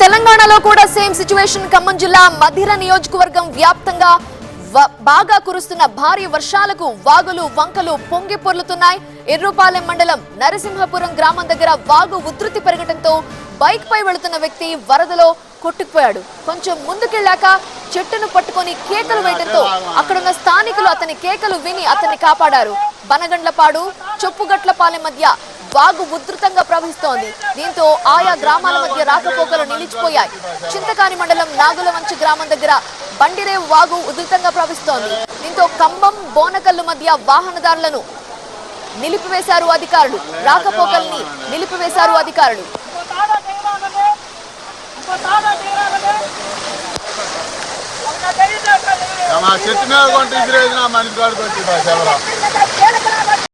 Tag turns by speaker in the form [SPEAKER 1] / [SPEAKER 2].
[SPEAKER 1] తెలంగాణలో కూడా same situation. Khammam జిల్లా మధిర నియోజకవర్గం వ్యాప్తంగా బాగా కురుస్తున్న భారీ వర్షాలకు వాగులు వంకలు పొంగి పొర్లుతున్నాయి. ఎర్రుపాలెం మండలం నరసింహపురం గ్రామం దగ్గర వాగు ఉధృతి పెరగడంతో బైక్ పై వెళుతున్న వ్యక్తి వరదలో కొట్టుకుపోయాడు. కొంచెం ముందుకెళ్లాక చెట్టును పట్టుకొని కేకలు వేయడంతో అక్కడున్న స్థానికులు అతని కేకలు విని అతన్ని కాపాడారు. బనగండ్లపాడు చొప్పుగట్లపాలెం మధ్య వాగు ఉధృతంగా ప్రవహిస్తోంది. దీంతో ఆయా గ్రామాల మధ్య రాకపోకలు నిలిచిపోయాయి. చింతకాని మండలం నాగులవంచి గ్రామం దగ్గర బండిరేవు వాగు ఉధృతంగా ప్రవహిస్తోంది. దీంతో ఖమ్మం బోనకల్లు మధ్య వాహనదారులను నిలిపివేశారు అధికారులు. రాకపోకల్ని నిలిపివేశారు అధికారులు.
[SPEAKER 2] చెట్టు మీద కొంటే మనిషి